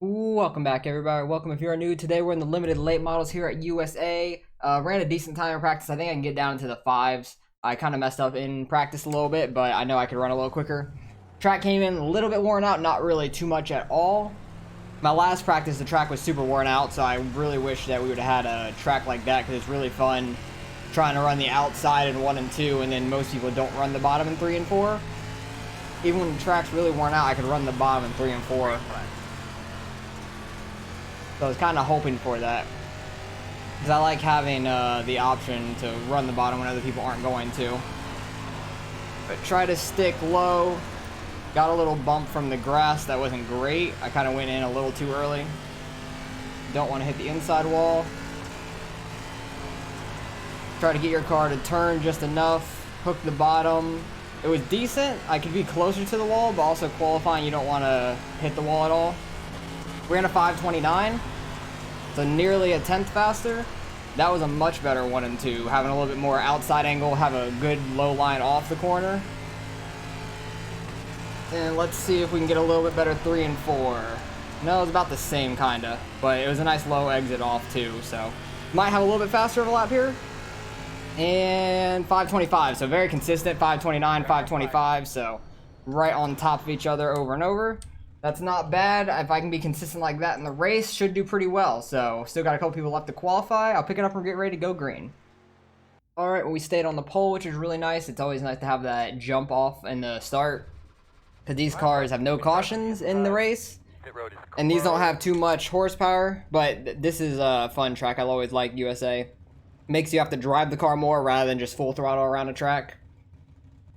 Welcome back, everybody. Welcome if you're new. Today we're in the limited late models here at USA. Ran a decent time in practice. I think I can get down into the fives. I kind of messed up in practice a little bit, but I know I could run a little quicker. Track came in a little bit worn out, not really too much at all. My last practice, the track was super worn out, so I really wish that we would have had a track like that because it's really fun trying to run the outside in 1 and 2, and then most people don't run the bottom in 3 and 4. Even when the track's really worn out, I could run the bottom in 3 and 4. So I was kind of hoping for that, because I like having the option to run the bottom when other people aren't going to. But try to stick low. Got a little bump from the grass. That wasn't great. I kind of went in a little too early. Don't want to hit the inside wall. Try to get your car to turn just enough. Hook the bottom. It was decent. I could be closer to the wall, but also qualifying, you don't want to hit the wall at all. We ran a 5:29, so nearly a tenth faster. That was a much better 1 and 2, having a little bit more outside angle, have a good low line off the corner. And let's see if we can get a little bit better 3 and 4. No, it was about the same kinda, but it was a nice low exit off too, so might have a little bit faster of a lap here. And 5:25, so very consistent, 5:29, 5:25, so right on top of each other over and over. That's not bad. If I can be consistent like that in the race, should do pretty well. So, still got a couple people left to qualify. I'll pick it up and get ready to go green. Alright, well, we stayed on the pole, which is really nice. It's always nice to have that jump off in the start, because these cars have no cautions in the race. And these don't have too much horsepower, but this is a fun track. I've always liked USA. Makes you have to drive the car more rather than just full throttle around a track.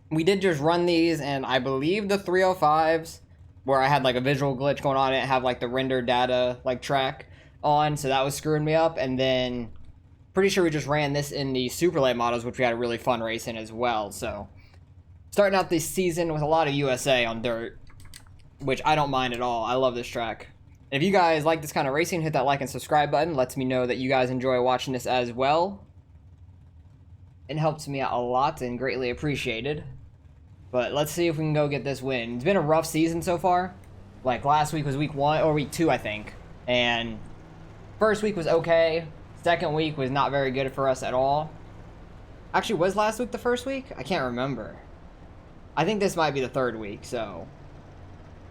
We did just run these, and I believe the 305s, where I had like a visual glitch going on, I didn't have like the render data like track on, so that was screwing me up. And then pretty sure we just ran this in the super late models, which we had a really fun race in as well. So starting out this season with a lot of USA on dirt, which I don't mind at all. I love this track. If you guys like this kind of racing, hit that like and subscribe button. Lets me know that you guys enjoy watching this as well. It helps me out a lot and greatly appreciated. But let's see if we can go get this win. It's been a rough season so far. Like last week was week 1 or week 2, I think. And first week was okay. Second week was not very good for us at all. Actually, was last week the first week? I can't remember. I think this might be the third week, so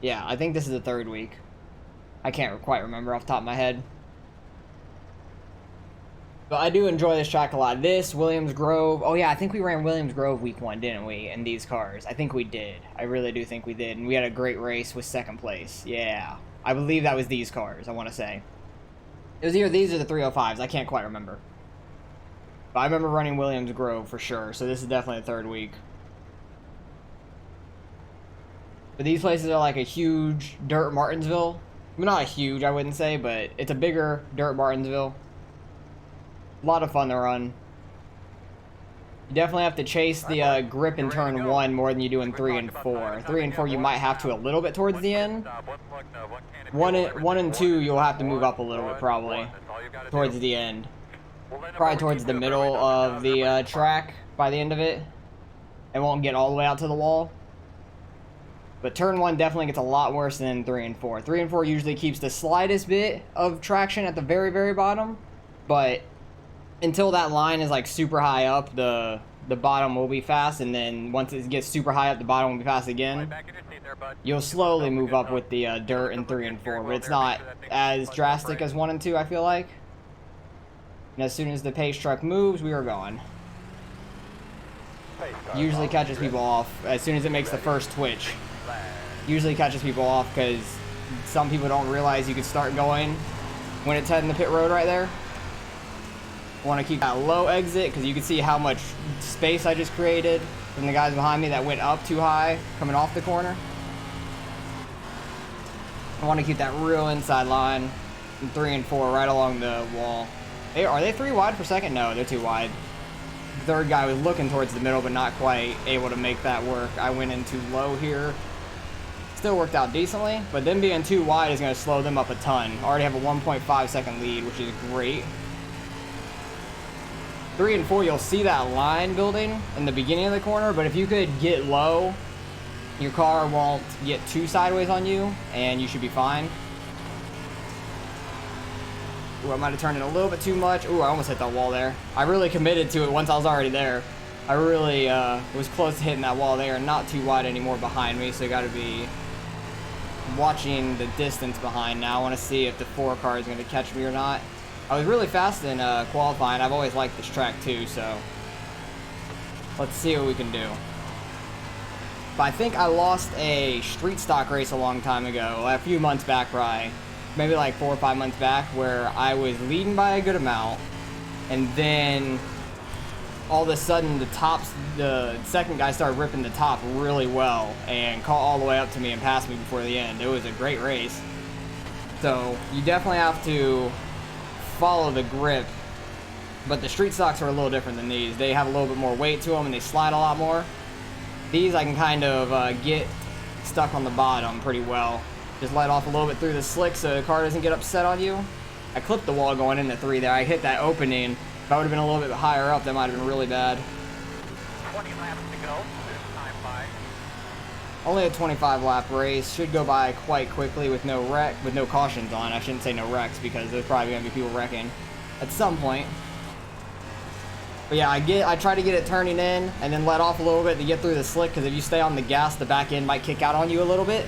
yeah, I think this is the third week. I can't quite remember off the top of my head. But I do enjoy this track a lot. This, Williams Grove. Oh yeah, I think we ran Williams Grove week 1, didn't we, in these cars? I think we did. I really do think we did. And we had a great race with 2nd place. Yeah. I believe that was these cars, I want to say. It was either these or the 305s. I can't quite remember. But I remember running Williams Grove for sure. So this is definitely the 3rd week. But these places are like a huge dirt Martinsville. Well, not a huge, I wouldn't say, but it's a bigger dirt Martinsville. A lot of fun to run. You definitely have to chase the grip in turn 1 more than you do in 3 and 4. 3 and 4 you might have to a little bit towards the end. 1 and 2 you'll have to move up a little bit probably towards the end. Probably towards the middle of the track by the end of it. It won't get all the way out to the wall. But turn 1 definitely gets a lot worse than 3 and 4. 3 and 4 usually keeps the slightest bit of traction at the very, very bottom. But until that line is like super high up, the bottom will be fast, and then once it gets super high up, the bottom will be fast again. You'll slowly move up with the dirt in 3 and 4, but it's not as drastic as 1 and 2, I feel like. And as soon as the pace truck moves, we are gone. Usually catches people off as soon as it makes the first twitch. Usually catches people off because some people don't realize you can start going when it's heading the pit road right there. Want to keep that low exit because you can see how much space I just created from the guys behind me that went up too high coming off the corner. I want to keep that real inside line in 3 and 4 right along the wall. Are they 3 wide per second? No, they're 2 wide. The 3rd guy was looking towards the middle but not quite able to make that work. I went in too low here. Still worked out decently, but them being 2 wide is going to slow them up a ton. Already have a 1.5 second lead, which is great. 3 and 4, you'll see that line building in the beginning of the corner, but if you could get low, your car won't get too sideways on you, and you should be fine. Ooh, I might have turned in a little bit too much. Ooh, I almost hit that wall there. I really committed to it once I was already there. I really was close to hitting that wall there, and not too wide anymore behind me, so you got to be watching the distance behind now. I want to see if the 4 car is going to catch me or not. I was really fast in qualifying. I've always liked this track too, so let's see what we can do. But I think I lost a street stock race a long time ago, a few months back, probably, maybe like 4 or 5 months back, where I was leading by a good amount, and then all of a sudden the second guy started ripping the top really well and caught all the way up to me and passed me before the end. It was a great race. So you definitely have to follow the grip, but the street stocks are a little different than these. They have a little bit more weight to them and they slide a lot more. These I can kind of get stuck on the bottom pretty well. Just let off a little bit through the slick so the car doesn't get upset on you. I clipped the wall going into 3 there. I hit that opening. If I would have been a little bit higher up, that might have been really bad. 20 laps to go. This time by. Only a 25 lap race. Should go by quite quickly with no cautions on. I shouldn't say no wrecks because there's probably going to be people wrecking at some point. But yeah, I try to get it turning in and then let off a little bit to get through the slick, because if you stay on the gas, the back end might kick out on you a little bit.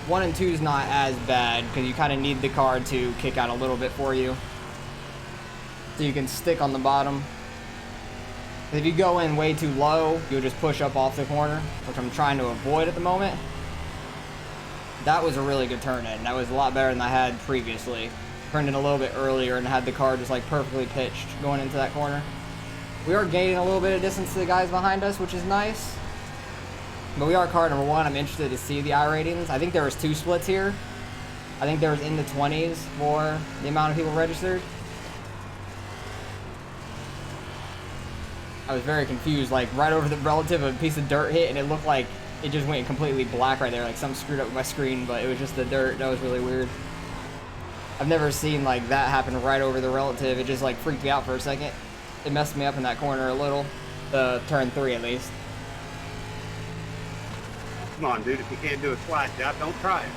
1 and 2 is not as bad because you kind of need the car to kick out a little bit for you, so you can stick on the bottom. If you go in way too low, you'll just push up off the corner, which I'm trying to avoid at the moment. That was a really good turn in. That was a lot better than I had previously. Turned in a little bit earlier and had the car just like perfectly pitched going into that corner. We are gaining a little bit of distance to the guys behind us, which is nice. But we are car number 1. I'm interested to see the iRatings. I think there was 2 splits here. I think there was in the 20s for the amount of people registered. I was very confused, like right over the relative of a piece of dirt hit and it looked like it just went completely black right there, like something screwed up with my screen, but it was just the dirt. That was really weird. I've never seen like that happen right over the relative. It just like freaked me out for a second. It messed me up in that corner a little, the turn 3 at least. Come on, dude, if you can't do a slide job, don't try it.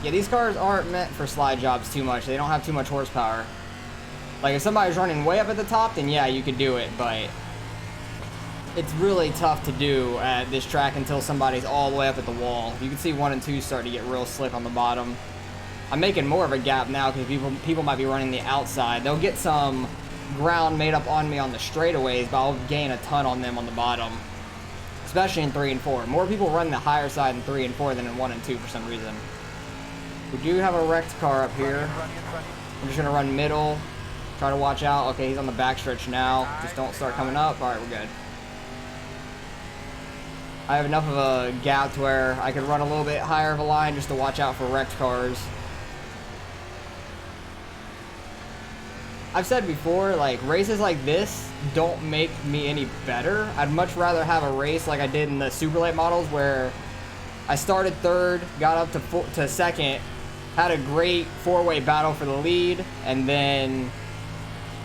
Yeah, these cars aren't meant for slide jobs too much. They don't have too much horsepower. Like if somebody's running way up at the top, then yeah, you could do it, but it's really tough to do at this track until somebody's all the way up at the wall. You can see 1 and 2 start to get real slick on the bottom. I'm making more of a gap now because people might be running the outside. They'll get some ground made up on me on the straightaways, but I'll gain a ton on them on the bottom, especially in 3 and 4. More people run the higher side in 3 and 4 than in 1 and 2 for some reason. We do have a wrecked car up here. I'm just gonna run middle, try to watch out. Okay, he's on the backstretch now. Just don't start coming up. All right, we're good. I have enough of a gap to where I could run a little bit higher of a line just to watch out for wrecked cars. I've said before, like, races like this don't make me any better. I'd much rather have a race like I did in the super late models where I started 3rd, got up to 2nd, had a great 4-way battle for the lead, and then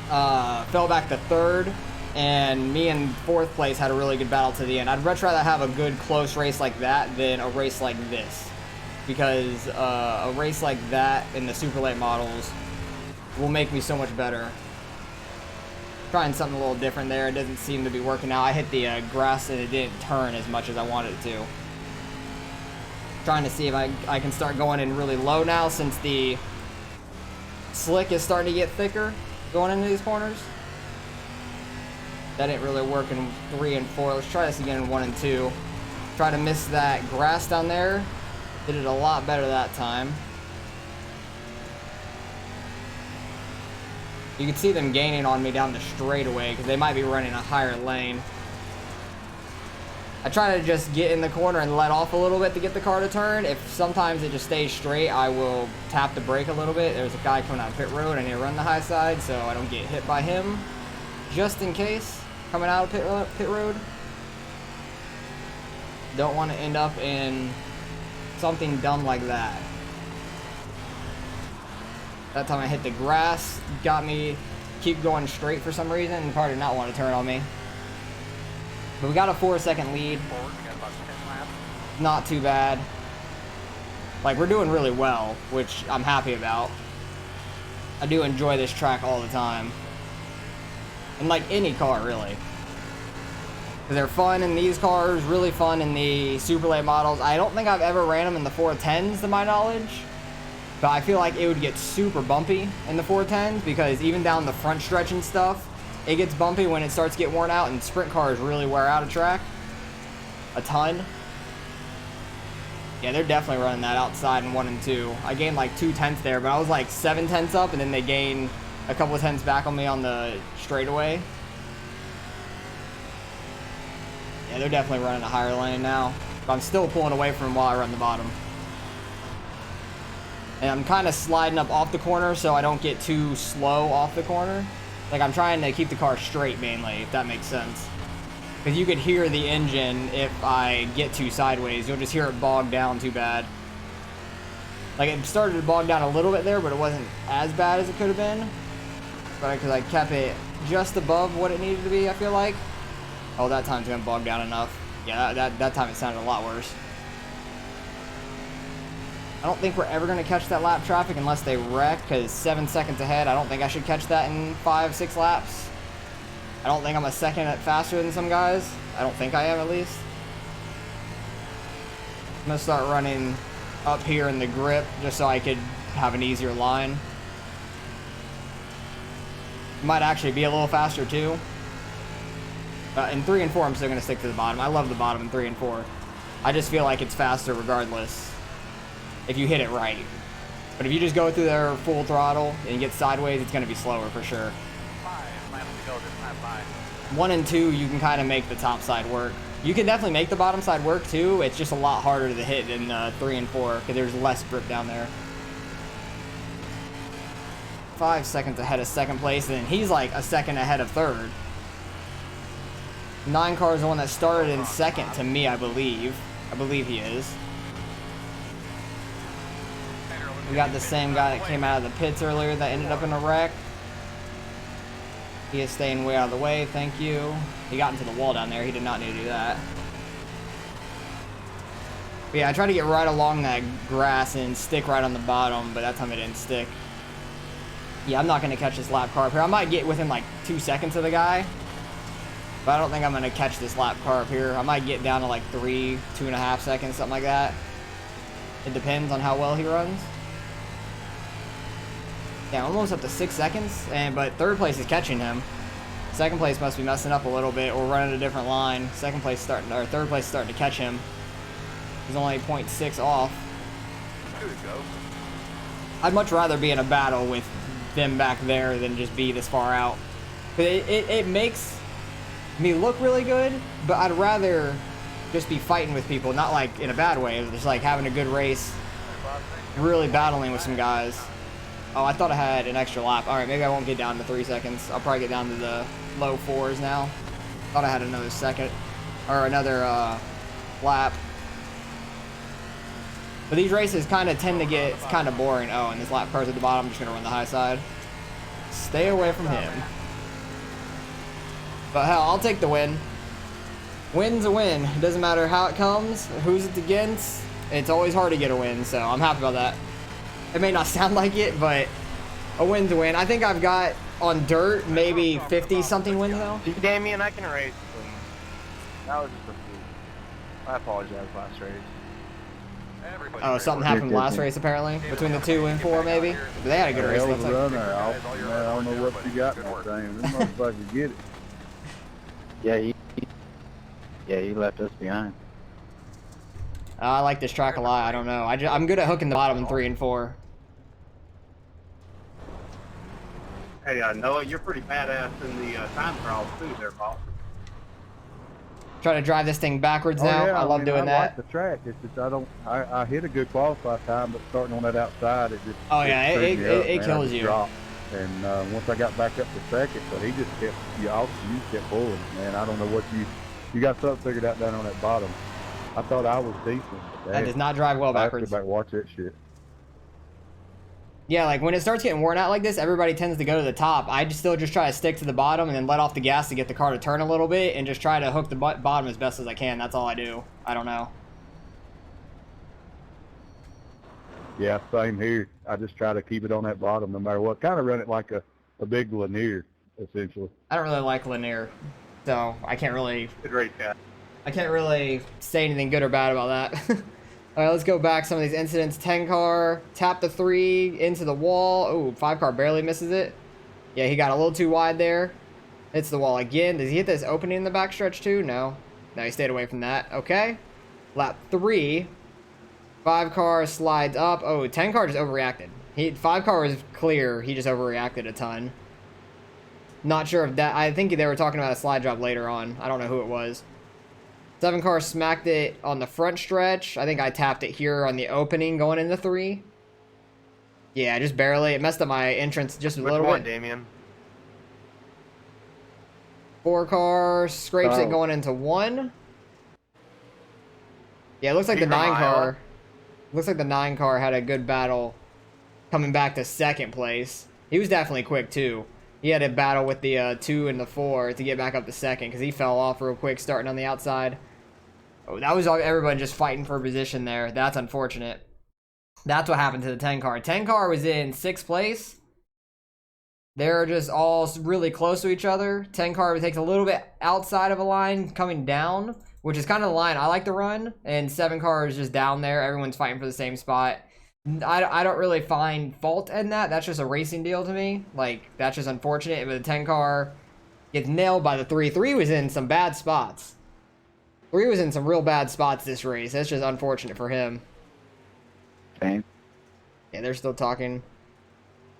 fell back to 3rd, and me in 4th place had a really good battle to the end. I'd much rather have a good close race like that than a race like this, because a race like that in the super late models will make me so much better. Trying something a little different there. It doesn't seem to be working out. I hit the grass and it didn't turn as much as I wanted it to. Trying to see if I can start going in really low now since the slick is starting to get thicker going into these corners. That didn't really work in 3 and 4. Let's try this again in 1 and 2. Try to miss that grass down there. Did it a lot better that time. You can see them gaining on me down the straightaway because they might be running a higher lane. I try to just get in the corner and let off a little bit to get the car to turn. If sometimes it just stays straight, I will tap the brake a little bit. There's a guy coming out of pit road. I need to run the high side so I don't get hit by him. Just in case, coming out of pit road. Don't want to end up in something dumb like that. That time I hit the grass, got me keep going straight for some reason, and the car did not want to turn on me. But we got a 4-second lead. Not too bad. Like, we're doing really well, which I'm happy about. I do enjoy this track all the time. And like any car, really. Because they're fun in these cars, really fun in the super late models. I don't think I've ever ran them in the 410s to my knowledge. But I feel like it would get super bumpy in the 410s because even down the front stretch and stuff, it gets bumpy when it starts to get worn out, and sprint cars really wear out a track a ton. Yeah, they're definitely running that outside in 1 and 2. I gained like 2 tenths there, but I was like 7 tenths up, and then they gained a couple of tenths back on me on the straightaway. Yeah, they're definitely running a higher lane now. But I'm still pulling away from them while I run the bottom. And I'm kind of sliding up off the corner so I don't get too slow off the corner. Like, I'm trying to keep the car straight mainly, if that makes sense. Because you could hear the engine if I get too sideways. You'll just hear it bog down too bad. Like, it started to bog down a little bit there, but it wasn't as bad as it could have been. But because I kept it just above what it needed to be, I feel like. Oh, that time's gonna bog down enough. Yeah, that time it sounded a lot worse. I don't think we're ever gonna catch that lap traffic unless they wreck, because 7 seconds ahead, I don't think I should catch that in 5-6 laps. I don't think I'm a second faster than some guys. I don't think I am, at least. I'm gonna start running up here in the grip just so I could have an easier line. Might actually be a little faster too. In 3 and 4, I'm still gonna stick to the bottom. I love the bottom in 3 and 4. I just feel like it's faster regardless if you hit it right. But if you just go through there full throttle and get sideways, it's gonna be slower for sure. 5 laps to go this time by. 1 and 2, you can kind of make the top side work. You can definitely make the bottom side work too. It's just a lot harder to hit in 3 and 4 because there's less grip down there. 5 seconds ahead of second place, and he's like a second ahead of third. 9 car is the one that started in second to me, I believe. I believe he is. We got the same guy that came out of the pits earlier that ended up in a wreck. He is staying way out of the way, thank you. He got into the wall down there, he did not need to do that. But yeah, I tried to get right along that grass and stick right on the bottom, but that time it didn't stick. Yeah, I'm not going to catch this lap car up here. I might get within like 2 seconds of the guy, but I don't think I'm going to catch this lap car up here. I might get down to like 3, 2.5 seconds, something like that. It depends on how well he runs. Yeah, almost up to 6 seconds, but third place is catching him. Second place must be messing up a little bit or running a different line. Third place is starting to catch him. He's only 0.6 off. Here we go. I'd much rather be in a battle with them back there than just be this far out. It makes me look really good, but I'd rather just be fighting with people, not like in a bad way, just like having a good race, really battling with some guys. Oh, I thought I had an extra lap. All right, maybe I won't get down to 3 seconds. I'll probably get down to the low 4s now. Thought I had another second or another lap. But these races kind of tend to get kind of boring. Oh, and this lap car's at the bottom. I'm just going to run the high side. Stay away from him. But hell, I'll take the win. Win's a win. It doesn't matter how it comes, who's it against. It's always hard to get a win, so I'm happy about that. It may not sound like it, but a win's a win. I think I've got on dirt maybe 50-something wins now. Damien, I can race, please. That was just a fluke. I apologize, last race. Oh, something happened last race apparently between the 2 and 4 maybe. But they had a good race. Looks like. Man, I don't know what you got in that thing. This motherfucker get it. Yeah, he left us behind. I like this track a lot. I don't know. I'm good at hooking the bottom in 3 and 4. Hey, Noah, you're pretty badass in the time trials too there, boss. Try to drive this thing backwards now. Yeah, I love doing I that. like the track. It's just I hit a good qualified time, but starting on that outside, it just. Oh yeah, it kills you. Dropped. And once I got back up to second, but he just kept you kept pulling. Man, I don't know what you got something figured out down on that bottom. I thought I was decent. That does not drive well backwards. I have to watch that shit. Yeah, like when it starts getting worn out like this, everybody tends to go to the top. I still just try to stick to the bottom and then let off the gas to get the car to turn a little bit and just try to hook the bottom as best as I can. That's all I do. I don't know. Yeah, same here. I just try to keep it on that bottom no matter what. Kind of run it like a big linear, essentially. I don't really like Lanier, so I can't really Good race, guy. say anything good or bad about that. All right, let's go back some of these incidents. 10 car, tap the 3 into the wall. Oh, 5 car barely misses it. Yeah, he got a little too wide there. Hits the wall again. Does he hit this opening in the backstretch too? No. No, he stayed away from that. Okay. Lap 3. 5 car slides up. Oh, 10 car just overreacted. 5 car was clear. He just overreacted a ton. Not sure if that... I think they were talking about a slide drop later on. I don't know who it was. 7 car smacked it on the front stretch. I think I tapped it here on the opening going into 3. Yeah, just barely. It messed up my entrance just a little bit. Damien? 4 car scrapes it going into 1. Yeah, it looks like the 9 car. Looks like the 9 car had a good battle coming back to 2nd place. He was definitely quick too. He had a battle with the 2 and the 4 to get back up to 2nd because he fell off real quick starting on the outside. Oh, that was everyone just fighting for position there. That's unfortunate. That's what happened to the 10 car. 10 car was in 6th place. They're just all really close to each other. 10 car takes a little bit outside of a line coming down, which is kind of the line I like to run. And 7 car is just down there. Everyone's fighting for the same spot. I don't really find fault in that. That's just a racing deal to me. Like, that's just unfortunate. But the 10 car gets nailed by the 3. 3 was in some bad spots. 3 was in some real bad spots this race. That's just unfortunate for him. Same. Yeah, they're still talking.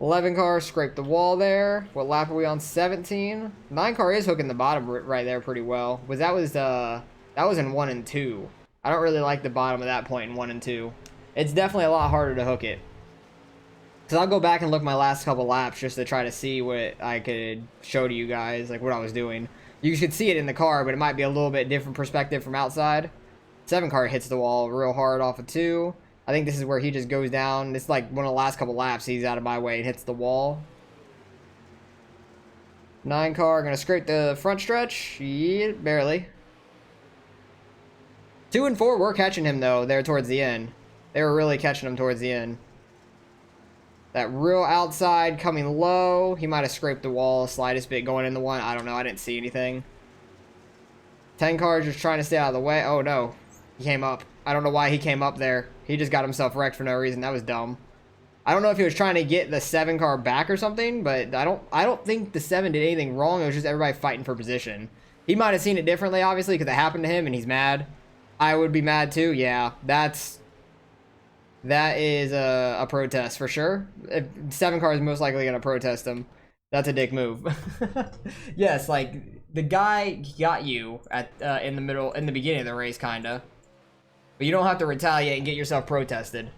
11 car scraped the wall there. What lap are we on? 17. 9 car is hooking the bottom right there pretty well. That was in 1 and 2. I don't really like the bottom of that point in 1 and 2. It's definitely a lot harder to hook it. Because I'll go back and look my last couple laps just to try to see what I could show to you guys, like what I was doing. You should see it in the car, but it might be a little bit different perspective from outside. 7 car hits the wall real hard off of 2. I think this is where he just goes down. It's like one of the last couple laps. He's out of my way and hits the wall. 9 car gonna scrape the front stretch. Yeah, barely. 2 and 4 were catching him though there towards the end. They were really catching him towards the end. That real outside coming low. He might have scraped the wall slightest bit going in the 1. I don't know. I didn't see anything. 10 car just trying to stay out of the way. Oh no. He came up. I don't know why he came up there. He just got himself wrecked for no reason. That was dumb. I don't know if he was trying to get the 7 car back or something, but I don't think the 7 did anything wrong. It was just everybody fighting for position. He might have seen it differently, obviously, because it happened to him and he's mad. I would be mad too. Yeah, that is a protest for sure. If 7 car is most likely going to protest him. That's a dick move. Yes, like the guy got you at in the beginning of the race, kinda. But you don't have to retaliate and get yourself protested.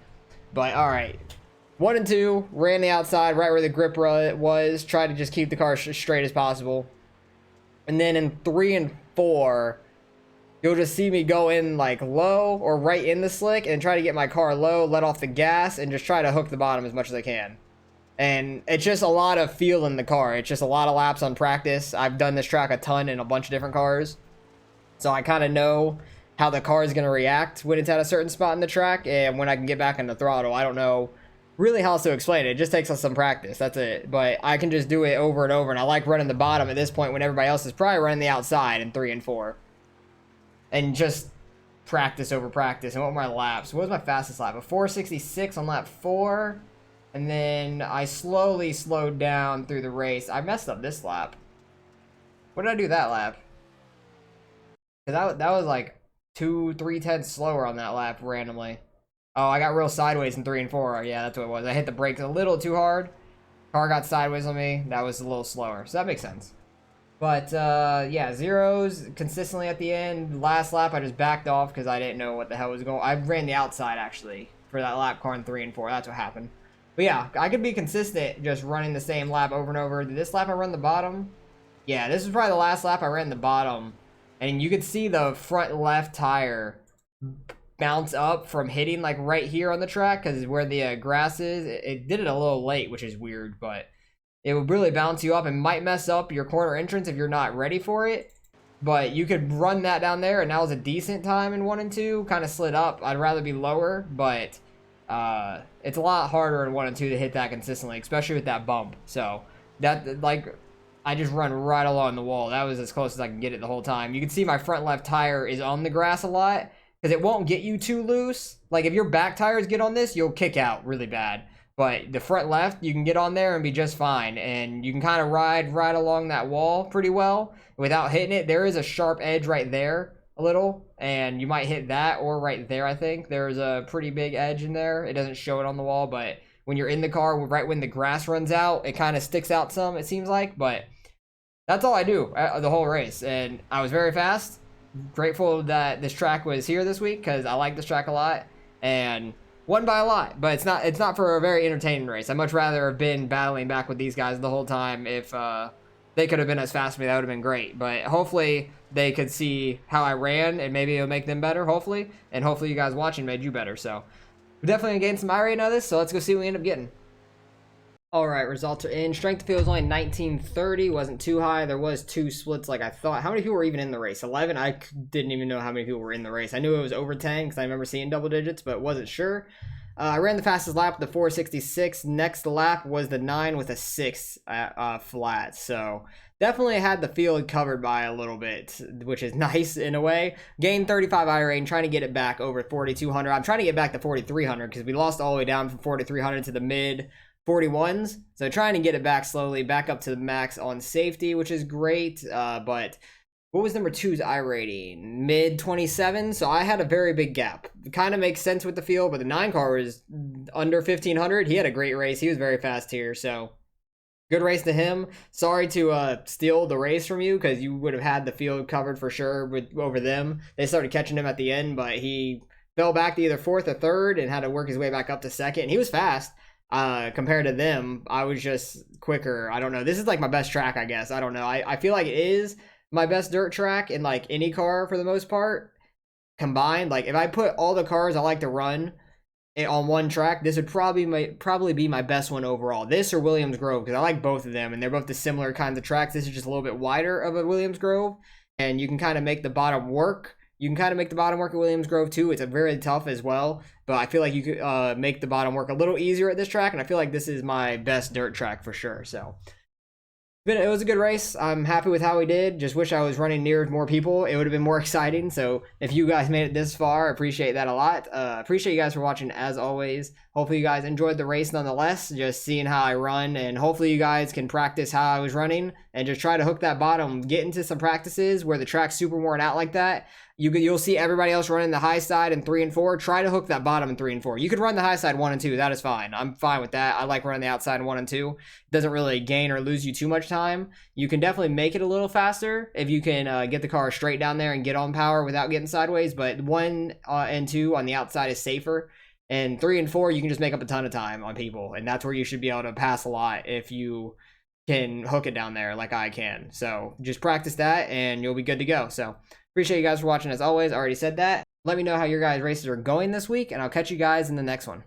But all right, 1 and 2 ran the outside right where the grip was. Tried to just keep the car as straight as possible. And then in 3 and 4. You'll just see me go in like low or right in the slick and try to get my car low, let off the gas, and just try to hook the bottom as much as I can. And it's just a lot of feel in the car. It's just a lot of laps on practice. I've done this track a ton in a bunch of different cars. So I kind of know how the car is going to react when it's at a certain spot in the track and when I can get back on the throttle. I don't know really how else to explain it. It just takes us some practice. That's it. But I can just do it over and over. And I like running the bottom at this point when everybody else is probably running the outside in 3 and 4. And just practice over practice. And what were my laps? What was my fastest lap? A 466 on lap 4. And then I slowly slowed down through the race. I messed up this lap. What did I do that lap? Because that was like 2-3 tenths slower on that lap randomly. Oh, I got real sideways in 3 and 4. Yeah, that's what it was. I hit the brakes a little too hard. Car got sideways on me. That was a little slower. So that makes sense. But, yeah, zeros consistently at the end. Last lap, I just backed off because I didn't know what the hell was going on. I ran the outside, actually, for that lap car in 3 and 4. That's what happened. But, yeah, I could be consistent just running the same lap over and over. Did this lap I run the bottom? Yeah, this was probably the last lap I ran the bottom. And you could see the front left tire bounce up from hitting, like, right here on the track because where the grass is. It did it a little late, which is weird, but it would really bounce you up and might mess up your corner entrance if you're not ready for it. But you could run that down there, and that was a decent time in 1 and 2. Kind of slid up. I'd rather be lower, but it's a lot harder in 1 and 2 to hit that consistently, especially with that bump. So that, like, I just run right along the wall. That was as close as I can get it the whole time. You can see my front left tire is on the grass a lot because it won't get you too loose. Like, if your back tires get on this, you'll kick out really bad. But the front left, you can get on there and be just fine. And you can kind of ride right along that wall pretty well without hitting it. There is a sharp edge right there a little, and you might hit that, or right there, I think. There's a pretty big edge in there. It doesn't show it on the wall, but when you're in the car, right when the grass runs out, it kind of sticks out some, it seems like. But that's all I do the whole race, and I was very fast. Grateful that this track was here this week because I like this track a lot, and won by a lot. But it's not for a very entertaining race. I'd much rather have been battling back with these guys the whole time. If they could have been as fast as me, that would have been great. But hopefully they could see how I ran, and maybe it'll make them better, hopefully. And hopefully you guys watching made you better. So we're definitely going to gain some iRating out of this, so let's go see what we end up getting. All right, results are in. Strength of field was only 1930, wasn't too high. There was 2 splits like I thought. How many people were even in the race? 11? I didn't even know how many people were in the race. I knew it was over 10 because I remember seeing double digits, but wasn't sure. I ran the fastest lap, the 466. Next lap was the 9 with a 6 flat. So definitely had the field covered by a little bit, which is nice in a way. Gained 35 iRating, trying to get it back over 4,200. I'm trying to get back to 4,300 because we lost all the way down from 4,300 to the mid 41s. So trying to get it back slowly, back up to the max on safety, which is great. But what was number 2's iRating? Mid 27. So I had a very big gap. It kind of makes sense with the field, but the 9 car was under 1,500. He had a great race. He was very fast here. So good race to him. Sorry to steal the race from you because you would have had the field covered for sure over them. They started catching him at the end, but he fell back to either 4th or 3rd and had to work his way back up to 2nd. And he was fast. Compared to them, I was just quicker. I don't know. This is like my best track, I guess. I don't know. I feel like it is my best dirt track in like any car for the most part combined. Like if I put all the cars I like to run on one track, this would probably be my best one overall. This or Williams Grove, because I like both of them and they're both the similar kinds of tracks. This is just a little bit wider of a Williams Grove, and you can kind of make the bottom work. You can kind of make the bottom work at Williams Grove too. It's a very tough as well, but I feel like you could make the bottom work a little easier at this track, and I feel like this is my best dirt track for sure. So it was a good race. I'm happy with how we did. Just wish I was running near more people. It would have been more exciting. So if you guys made it this far, I appreciate that a lot. Appreciate you guys for watching as always. Hopefully you guys enjoyed the race nonetheless, just seeing how I run, and hopefully you guys can practice how I was running and just try to hook that bottom. Get into some practices where the track's super worn out like that. You'll see everybody else running the high side in 3 and 4. Try to hook that bottom in 3 and 4. You could run the high side 1 and 2. That is fine. I'm fine with that. I like running the outside in 1 and 2. It doesn't really gain or lose you too much time. You can definitely make it a little faster if you can get the car straight down there and get on power without getting sideways. But 1 and 2 on the outside is safer. And 3 and 4, you can just make up a ton of time on people. And that's where you should be able to pass a lot if you can hook it down there like I can. So just practice that and you'll be good to go. So appreciate you guys for watching as always. I already said that. Let me know how your guys' races are going this week, and I'll catch you guys in the next one.